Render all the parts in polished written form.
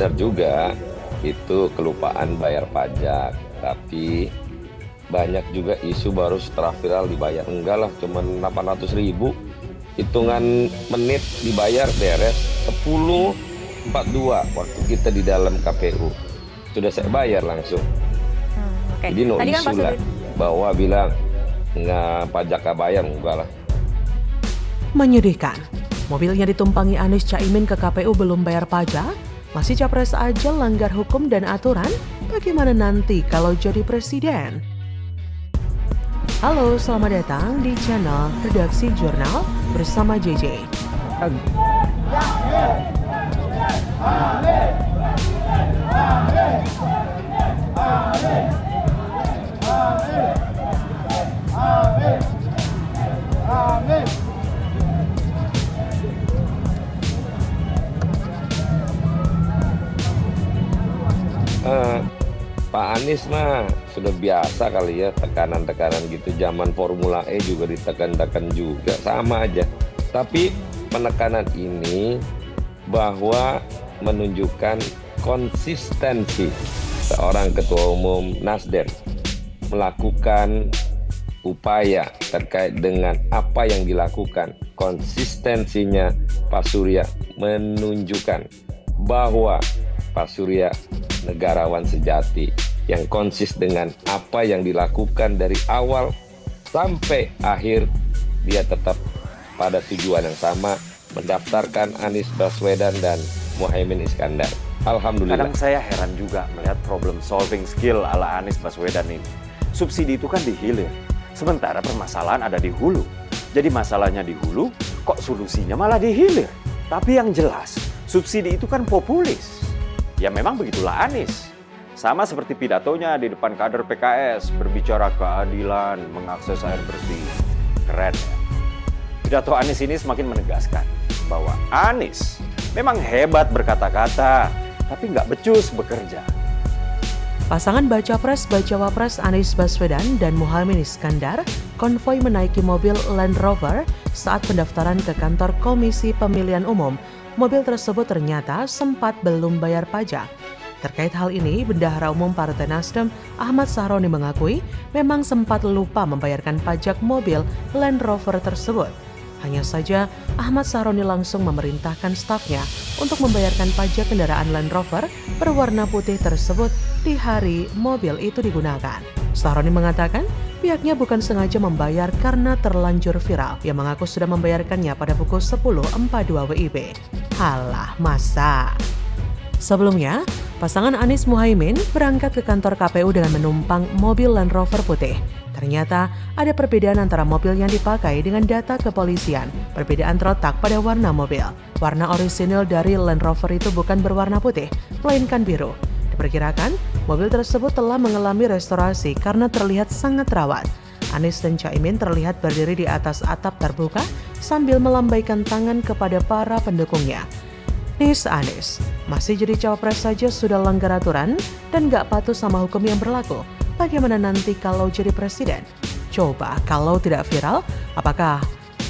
Benar juga, itu kelupaan bayar pajak. Tapi banyak juga isu baru setelah viral dibayar. Enggak lah, cuma 800.000. Hitungan menit dibayar beres. 10.42 waktu kita di dalam KPU. Sudah saya bayar langsung. Oke. Jadi no Tadi kan Pak isu lah Sudin. bahwa bilang nggak pajak nggak bayar, enggak lah. Menyedihkan, mobilnya ditumpangi Anies Caimin ke KPU belum bayar pajak, masih capres aja langgar hukum dan aturan, bagaimana nanti kalau jadi presiden? Halo, selamat datang di channel Redaksi Jurnal bersama JJ. Eh, Pak Anies mah sudah biasa kali ya tekanan-tekanan gitu. Zaman Formula E juga ditekan-tekan juga, sama aja. Tapi penekanan ini bahwa menunjukkan konsistensi seorang ketua umum Nasdem melakukan upaya terkait dengan apa yang dilakukan. Konsistensinya Pak Surya menunjukkan bahwa Pak Surya negarawan sejati yang konsis dengan apa yang dilakukan dari awal sampai akhir. Dia tetap pada tujuan yang sama, mendaftarkan Anies Baswedan dan Muhaimin Iskandar. Alhamdulillah. Kadang saya heran juga melihat problem solving skill ala Anies Baswedan ini. Subsidi itu kan di hilir, sementara permasalahan ada di hulu. Jadi masalahnya di hulu, kok solusinya malah di hilir. Tapi yang jelas, subsidi itu kan populis. Ya memang begitulah Anies. Sama seperti pidatonya di depan kader PKS, berbicara keadilan, mengakses air bersih. Keren ya. Pidato Anies ini semakin menegaskan bahwa Anies memang hebat berkata-kata, tapi nggak becus bekerja. Pasangan Baca Pres-Baca Wapres Anies Baswedan dan Muhaimin Iskandar konvoi menaiki mobil Land Rover saat pendaftaran ke kantor Komisi Pemilihan Umum. Mobil tersebut ternyata sempat belum bayar pajak. Terkait hal ini, Bendahara Umum Partai Nasdem Ahmad Sahroni mengakui memang sempat lupa membayarkan pajak mobil Land Rover tersebut. Hanya saja, Ahmad Sahroni langsung memerintahkan stafnya untuk membayarkan pajak kendaraan Land Rover berwarna putih tersebut di hari mobil itu digunakan. Sahroni mengatakan pihaknya bukan sengaja membayar karena terlanjur viral. Ia mengaku sudah membayarkannya pada pukul 10.42 WIB. Halah, masa? Sebelumnya, pasangan Anies Muhaimin berangkat ke kantor KPU dengan menumpang mobil Land Rover putih. Ternyata ada perbedaan antara mobil yang dipakai dengan data kepolisian. Perbedaan terletak pada warna mobil. Warna orisinil dari Land Rover itu bukan berwarna putih, melainkan biru. Diperkirakan, mobil tersebut telah mengalami restorasi karena terlihat sangat rawat. Anies dan Caimin terlihat berdiri di atas atap terbuka sambil melambaikan tangan kepada para pendukungnya. Anies masih jadi cawapres saja sudah langgar aturan dan gak patuh sama hukum yang berlaku. Bagaimana nanti kalau jadi presiden? Coba kalau tidak viral, apakah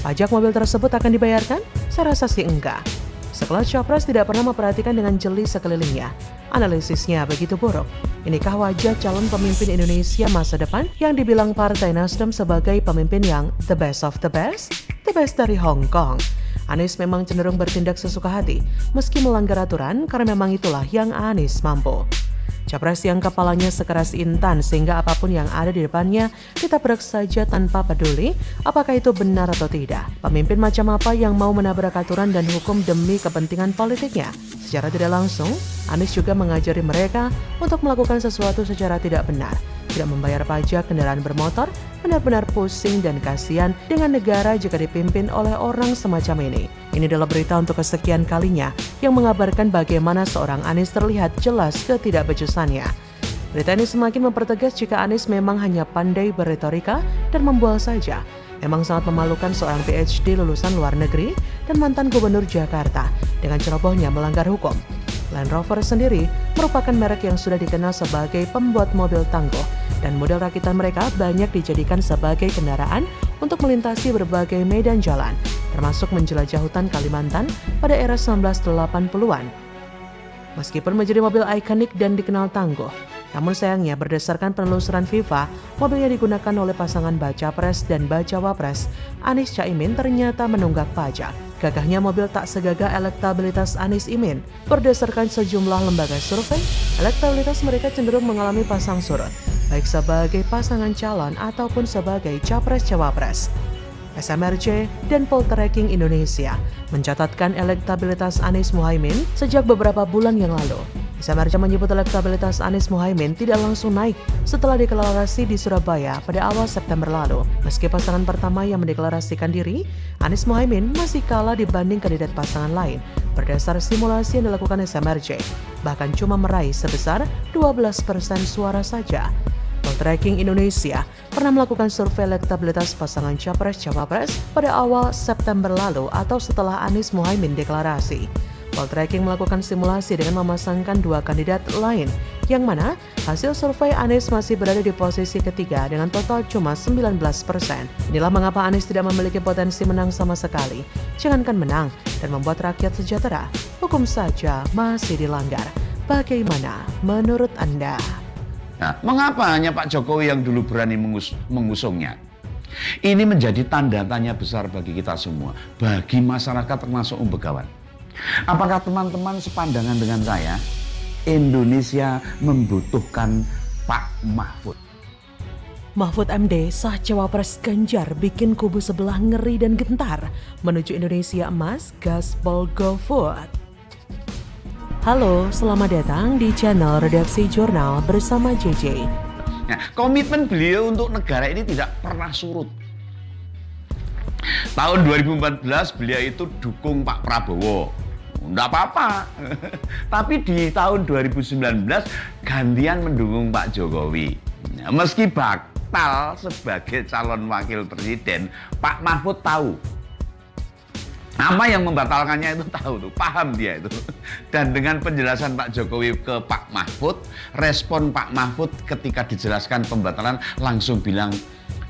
pajak mobil tersebut akan dibayarkan? Saya rasa sih enggak. Sekelas cawapres tidak pernah memperhatikan dengan jeli sekelilingnya. Analisisnya begitu buruk. Inikah wajah calon pemimpin Indonesia masa depan yang dibilang Partai Nasdem sebagai pemimpin yang the best of the best? The best dari Hong Kong. Anies memang cenderung bertindak sesuka hati, meski melanggar aturan karena memang itulah yang Anies mampu. Capres yang kepalanya sekeras intan sehingga apapun yang ada di depannya ditabrak saja tanpa peduli apakah itu benar atau tidak. Pemimpin macam apa yang mau menabrak aturan dan hukum demi kepentingan politiknya? Secara tidak langsung, Anies juga mengajari mereka untuk melakukan sesuatu secara tidak benar. Tidak membayar pajak kendaraan bermotor, benar-benar pusing dan kasihan dengan negara jika dipimpin oleh orang semacam ini. Ini adalah berita untuk kesekian kalinya yang mengabarkan bagaimana seorang Anies terlihat jelas ketidakbecusannya. Berita ini semakin mempertegas jika Anies memang hanya pandai berretorika dan membual saja. Memang sangat memalukan seorang PhD lulusan luar negeri dan mantan gubernur Jakarta dengan cerobohnya melanggar hukum. Land Rover sendiri merupakan merek yang sudah dikenal sebagai pembuat mobil tangguh dan model rakitan mereka banyak dijadikan sebagai kendaraan untuk melintasi berbagai medan jalan, termasuk menjelajah hutan Kalimantan pada era 1980-an. Meskipun menjadi mobil ikonik dan dikenal tangguh, namun sayangnya berdasarkan penelusuran FIFA, mobil yang digunakan oleh pasangan Baca Pres dan Bacawa Pres, Anies Caimin ternyata menunggak pajak. Gagahnya mobil tak segagah elektabilitas Anies Imin. Berdasarkan sejumlah lembaga survei, elektabilitas mereka cenderung mengalami pasang surut, baik sebagai pasangan calon ataupun sebagai Capres-Cawapres. SMRC dan Poltreking Indonesia mencatatkan elektabilitas Anies Muhaimin sejak beberapa bulan yang lalu. SMRC menyebut elektabilitas Anies Muhaimin tidak langsung naik setelah deklarasi di Surabaya pada awal September lalu. Meski pasangan pertama yang mendeklarasikan diri, Anies Muhaimin masih kalah dibanding kandidat pasangan lain berdasar simulasi yang dilakukan SMRC, bahkan cuma meraih sebesar 12% suara saja. Poltreking Indonesia pernah melakukan survei elektabilitas pasangan Capres-Cawapres pada awal September lalu atau setelah Anies Muhaimin deklarasi. Poltreking melakukan simulasi dengan memasangkan dua kandidat lain, yang mana hasil survei Anies masih berada di posisi ketiga dengan total cuma 19%. Inilah mengapa Anies tidak memiliki potensi menang sama sekali. Jangankan menang dan membuat rakyat sejahtera, hukum saja masih dilanggar. Bagaimana menurut Anda? Nah, mengapa hanya Pak Jokowi yang dulu berani mengusungnya? Ini menjadi tanda tanya besar bagi kita semua, bagi masyarakat termasuk Begawan. Apakah teman-teman sepandangan dengan saya, Indonesia membutuhkan Pak Mahfud? Mahfud MD sah Cawapres Ganjar bikin kubu sebelah ngeri dan gentar menuju Indonesia Emas Gaspol Go Food. Halo, selamat datang di channel Redaksi Jurnal bersama JJ. Nah, komitmen beliau untuk negara ini tidak pernah surut. Tahun 2014 beliau itu dukung Pak Prabowo. Enggak apa-apa. Tapi di tahun 2019 gantian mendukung Pak Jokowi. Nah, meski bakal sebagai calon wakil presiden, Pak Mahfud tahu apa yang membatalkannya itu tahu tuh, paham dia itu. Dan dengan penjelasan Pak Jokowi ke Pak Mahfud, respon Pak Mahfud ketika dijelaskan pembatalan langsung bilang,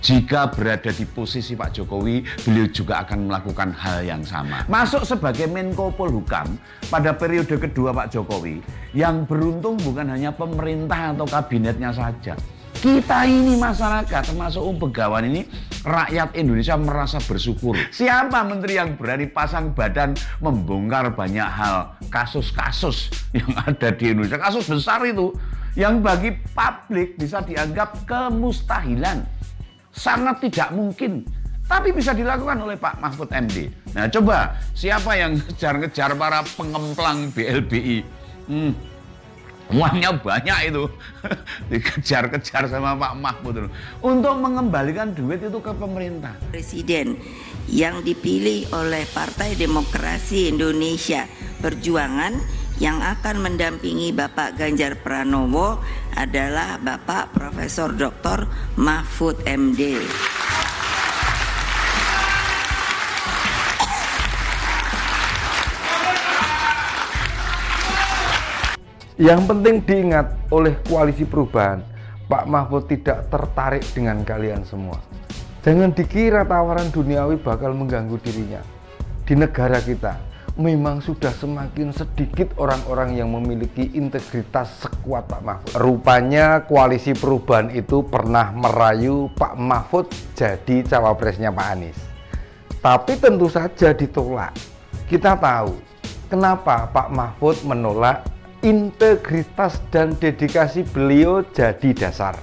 jika berada di posisi Pak Jokowi, beliau juga akan melakukan hal yang sama. Masuk sebagai Menko Polhukam pada periode kedua Pak Jokowi, yang beruntung bukan hanya pemerintah atau kabinetnya saja. Kita ini masyarakat, termasuk Begawan ini, rakyat Indonesia merasa bersyukur. Siapa menteri yang berani pasang badan membongkar banyak hal, kasus-kasus yang ada di Indonesia, kasus besar itu, yang bagi publik bisa dianggap kemustahilan. Sangat tidak mungkin, tapi bisa dilakukan oleh Pak Mahfud MD. Nah coba, siapa yang ngejar-ngejar para pengemplang BLBI? Uangnya banyak itu, dikejar-kejar sama Pak Mahfud untuk mengembalikan duit itu ke pemerintah. Presiden yang dipilih oleh Partai Demokrasi Indonesia Perjuangan yang akan mendampingi Bapak Ganjar Pranowo adalah Bapak Profesor Dr. Mahfud MD. Yang penting diingat oleh koalisi perubahan, Pak Mahfud tidak tertarik dengan kalian semua. Jangan dikira tawaran duniawi bakal mengganggu dirinya. Di negara kita, memang sudah semakin sedikit orang-orang yang memiliki integritas sekuat Pak Mahfud. Rupanya koalisi perubahan itu pernah merayu Pak Mahfud jadi cawapresnya Pak Anies. Tapi tentu saja ditolak. Kita tahu kenapa Pak Mahfud menolak. Integritas dan dedikasi beliau jadi dasar.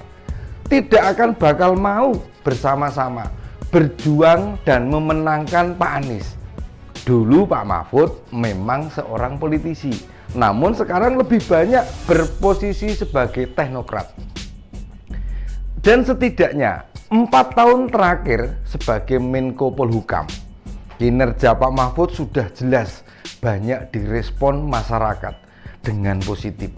Tidak akan bakal mau bersama-sama berjuang dan memenangkan Pak Anies. Dulu Pak Mahfud memang seorang politisi, namun sekarang lebih banyak berposisi sebagai teknokrat. Dan setidaknya 4 tahun terakhir sebagai Menko Polhukam, kinerja Pak Mahfud sudah jelas banyak direspon masyarakat dengan positif.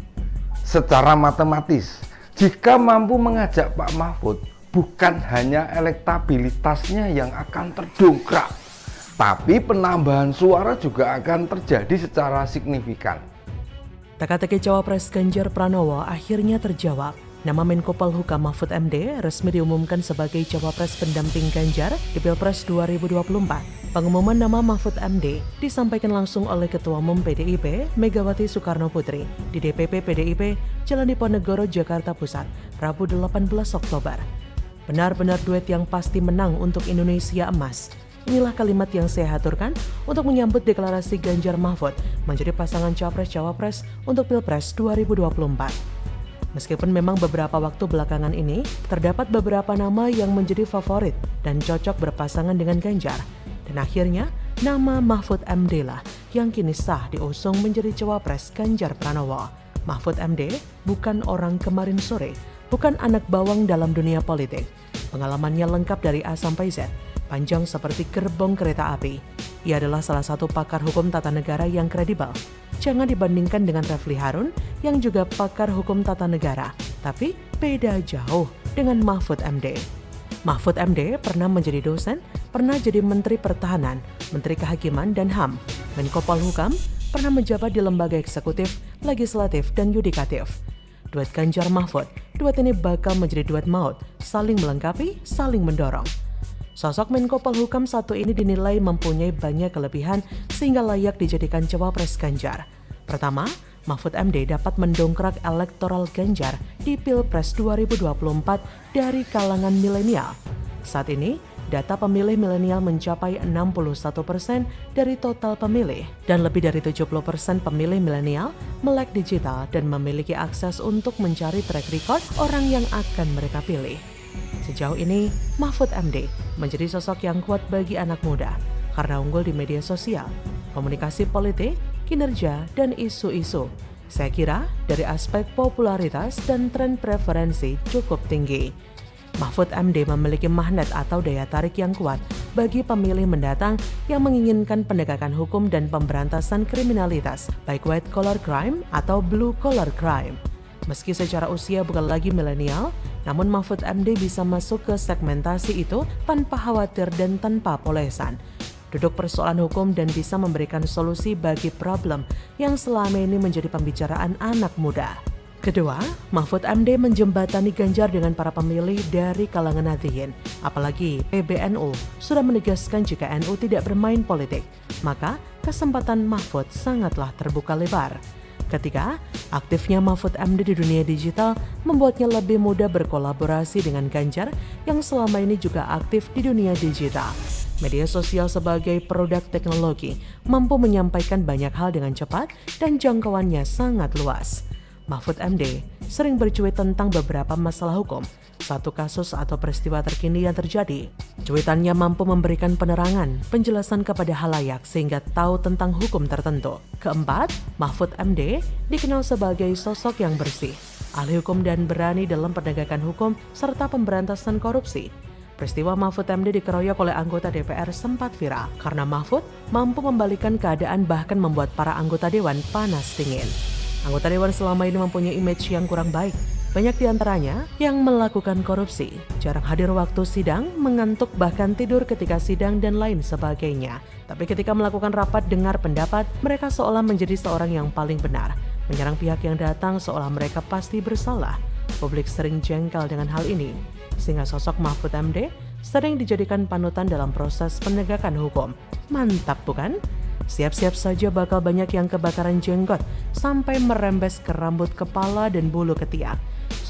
Secara matematis, jika mampu mengajak Pak Mahfud, bukan hanya elektabilitasnya yang akan terdongkrak, tapi penambahan suara juga akan terjadi secara signifikan. Teka-teki Cawapres Ganjar Pranowo akhirnya terjawab. Nama Menko Polhukam Mahfud MD resmi diumumkan sebagai cawapres pendamping Ganjar di Pilpres 2024. Pengumuman nama Mahfud MD disampaikan langsung oleh Ketua Umum PDIP Megawati Soekarno Putri di DPP PDIP Jalan Diponegoro, Jakarta Pusat, Rabu 18 Oktober. Benar-benar duet yang pasti menang untuk Indonesia Emas. Inilah kalimat yang saya aturkan untuk menyambut deklarasi Ganjar Mahfud menjadi pasangan Capres-Cawapres untuk Pilpres 2024. Meskipun memang beberapa waktu belakangan ini terdapat beberapa nama yang menjadi favorit dan cocok berpasangan dengan Ganjar. Dan akhirnya nama Mahfud MD lah yang kini sah diusung menjadi cawapres Ganjar Pranowo. Mahfud MD bukan orang kemarin sore, bukan anak bawang dalam dunia politik. Pengalamannya lengkap dari A sampai Z, panjang seperti gerbong kereta api. Ia adalah salah satu pakar hukum tata negara yang kredibel. Jangan dibandingkan dengan Refli Harun yang juga pakar hukum tata negara, tapi beda jauh dengan Mahfud MD. Mahfud MD pernah menjadi dosen, pernah jadi Menteri Pertahanan, Menteri Kehakiman dan HAM, Menko Polhukam, pernah menjabat di lembaga eksekutif, legislatif, dan yudikatif. Duet Ganjar Mahfud, duet ini bakal menjadi duet maut, saling melengkapi, saling mendorong. Sosok Menko Polhukam satu ini dinilai mempunyai banyak kelebihan sehingga layak dijadikan cawapres Ganjar. Pertama, Mahfud MD dapat mendongkrak elektoral Ganjar di Pilpres 2024 dari kalangan milenial. Saat ini, data pemilih milenial mencapai 61% dari total pemilih dan lebih dari 70% pemilih milenial melek digital dan memiliki akses untuk mencari track record orang yang akan mereka pilih. Sejauh ini, Mahfud MD menjadi sosok yang kuat bagi anak muda karena unggul di media sosial, komunikasi politik, kinerja, dan isu-isu. Saya kira dari aspek popularitas dan tren preferensi cukup tinggi. Mahfud MD memiliki magnet atau daya tarik yang kuat bagi pemilih mendatang yang menginginkan penegakan hukum dan pemberantasan kriminalitas, baik white collar crime atau blue collar crime. Meski secara usia bukan lagi milenial, namun Mahfud MD bisa masuk ke segmentasi itu tanpa khawatir dan tanpa polesan. Duduk persoalan hukum dan bisa memberikan solusi bagi problem yang selama ini menjadi pembicaraan anak muda. Kedua, Mahfud MD menjembatani Ganjar dengan para pemilih dari kalangan Nahdliyin. Apalagi PBNU sudah menegaskan jika NU tidak bermain politik, maka kesempatan Mahfud sangatlah terbuka lebar. Ketiga, aktifnya Mahfud MD di dunia digital membuatnya lebih mudah berkolaborasi dengan Ganjar yang selama ini juga aktif di dunia digital. Media sosial sebagai produk teknologi mampu menyampaikan banyak hal dengan cepat dan jangkauannya sangat luas. Mahfud MD sering bercuit tentang beberapa masalah hukum, satu kasus atau peristiwa terkini yang terjadi. Cuitannya mampu memberikan penerangan, penjelasan kepada halayak sehingga tahu tentang hukum tertentu. Keempat, Mahfud MD dikenal sebagai sosok yang bersih, ahli hukum dan berani dalam penegakan hukum serta pemberantasan korupsi. Peristiwa Mahfud MD dikeroyok oleh anggota DPR sempat viral karena Mahfud mampu membalikan keadaan bahkan membuat para anggota dewan panas dingin. Anggota dewan selama ini mempunyai image yang kurang baik. Banyak di antaranya yang melakukan korupsi, jarang hadir waktu sidang, mengantuk bahkan tidur ketika sidang dan lain sebagainya. Tapi ketika melakukan rapat dengar pendapat, mereka seolah menjadi seorang yang paling benar. Menyerang pihak yang datang seolah mereka pasti bersalah. Publik sering jengkel dengan hal ini, sehingga sosok Mahfud MD sering dijadikan panutan dalam proses penegakan hukum. Mantap bukan? Siap-siap saja bakal banyak yang kebakaran jenggot sampai merembes ke rambut kepala dan bulu ketiak.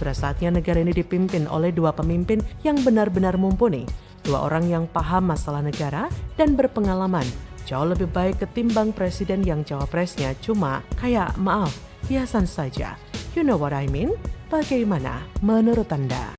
Sudah saatnya negara ini dipimpin oleh dua pemimpin yang benar-benar mumpuni. Dua orang yang paham masalah negara dan berpengalaman. Jauh lebih baik ketimbang presiden yang cawapresnya cuma kayak maaf, hiasan saja. You know what I mean? Bagaimana menurut Anda?